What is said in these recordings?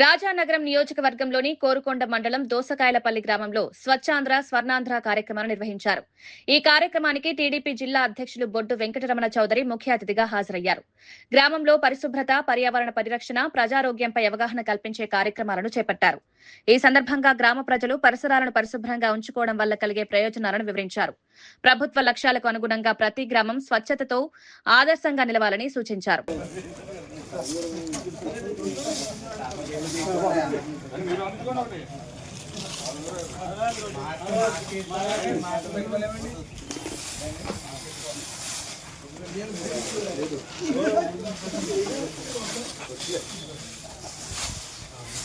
రాజానగరం నియోజకవర్గంలోని కోరుకొండ మండలం దోసకాయలపల్లి గ్రామంలో స్వచ్ఛాంధ్ర స్వర్ణాంధ్ర కార్యక్రమాన్ని నిర్వహించారు. ఈ కార్యక్రమానికి టీడీపీ జిల్లా అధ్యక్షులు బొడ్డు వెంకటరమణ చౌదరి ముఖ్య అతిథిగా హాజరయ్యారు. గ్రామంలో పరిశుభ్రత, పర్యావరణ పరిరక్షణ, ప్రజారోగ్యంపై అవగాహన కల్పించే కార్యక్రమాలను చేపట్టారు. ఈ సందర్భంగా గ్రామ ప్రజలు పరిసరాలను పరిశుభ్రంగా ఉంచుకోవడం వల్ల కలిగే ప్రయోజనాలను వివరించారు. ప్రభుత్వ లక్ష్యాలకు అనుగుణంగా ప్రతి గ్రామం స్వచ్ఛతతో ఆదర్శంగా నిలవాలని సూచించారు.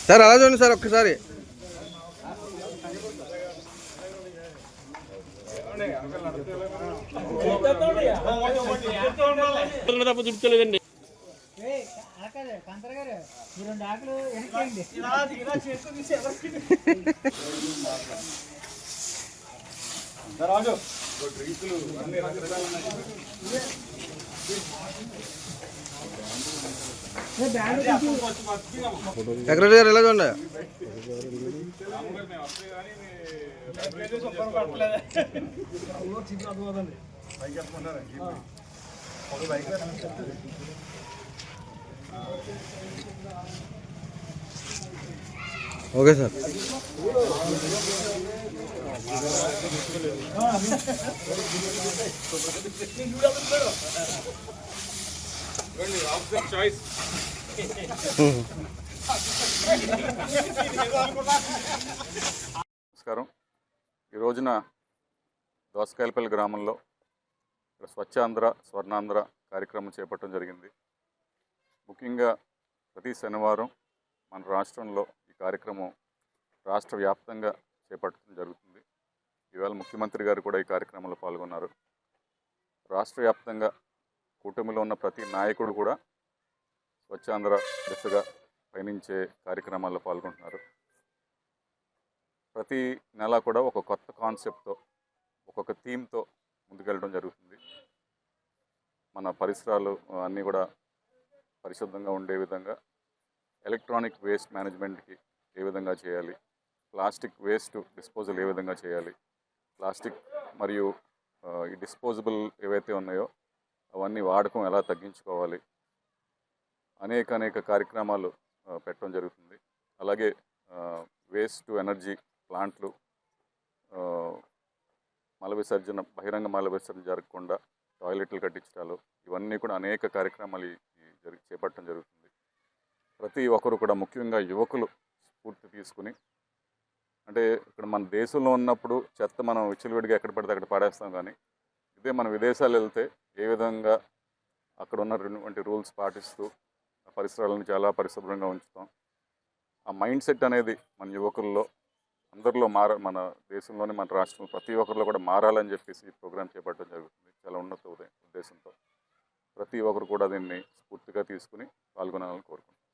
సార్ అలా చూడండి సార్ ఒక్కసారి. చూపించలేదండి. సెక్రటరీ గారు ఎలా చూడండి. Okay sir. నమస్కారం. ఈ రోజున దోసకాయలపల్లి గ్రామంలో స్వచ్ఛాంధ్ర స్వర్ణాంధ్ర కార్యక్రమం చేపట్టడం జరిగింది. ముఖ్యంగా ప్రతి శనివారం మన రాష్ట్రంలో ఈ కార్యక్రమం రాష్ట్ర వ్యాప్తంగా చేపట్టడం జరుగుతుంది. ఈవేళ ముఖ్యమంత్రి గారు కూడా ఈ కార్యక్రమంలో పాల్గొన్నారు. రాష్ట్ర వ్యాప్తంగా కూటమిలో ఉన్న ప్రతి నాయకుడు కూడా స్వచ్ఛాంధ్ర దిశగా పయనించే కార్యక్రమాల్లో పాల్గొంటున్నారు. ప్రతి నెల కూడా ఒక కొత్త కాన్సెప్ట్తో, ఒక్కొక్క థీమ్తో ముందుకెళ్ళడం జరుగుతుంది. మన పరిసరాలు అన్నీ కూడా పరిశుభ్రంగా ఉండే విధంగా, ఎలక్ట్రానిక్ వేస్ట్ మేనేజ్మెంట్కి ఏ విధంగా చేయాలి, ప్లాస్టిక్ వేస్ట్ డిస్పోజల్ ఏ విధంగా చేయాలి, ప్లాస్టిక్ మరియు ఈ డిస్పోజబుల్ ఏవైతే ఉన్నాయో అవన్నీ వాడకం ఎలా తగ్గించుకోవాలి, అనేక కార్యక్రమాలు పెట్టడం జరుగుతుంది. అలాగే వేస్ట్ టు ఎనర్జీ ప్లాంట్లు, బహిరంగ మల విసర్జన జరగకుండా టాయిలెట్లు కట్టించడాలు, ఇవన్నీ కూడా అనేక కార్యక్రమాలు చేపట్టడం జరుగుతుంది. ప్రతి ఒక్కరు కూడా, ముఖ్యంగా యువకులు స్ఫూర్తి తీసుకుని, అంటే ఇక్కడ మన దేశంలో ఉన్నప్పుడు చెత్త మనం విచ్చలవిడిగా ఎక్కడ పడితే అక్కడ పాడేస్తాం, కానీ ఇదే మన విదేశాలు వెళ్తే ఏ విధంగా అక్కడ ఉన్నటువంటి రూల్స్ పాటిస్తూ పరిసరాలను చాలా పరిశుభ్రంగా ఉంచుతాం. ఆ మైండ్ సెట్ అనేది మన యువకుల్లో అందరిలో మన దేశంలోని, మన రాష్ట్రంలో ప్రతి ఒక్కరిలో కూడా మారాలని చెప్పేసి ఈ ప్రోగ్రాం చేపట్టడం జరుగుతుంది. చాలా ఉన్నత ఉద్దేశంతో ప్రతి ఒక్కరు కూడా దీన్ని స్ఫూర్తిగా తీసుకుని పాల్గొనాలని కోరుకుంటున్నాను.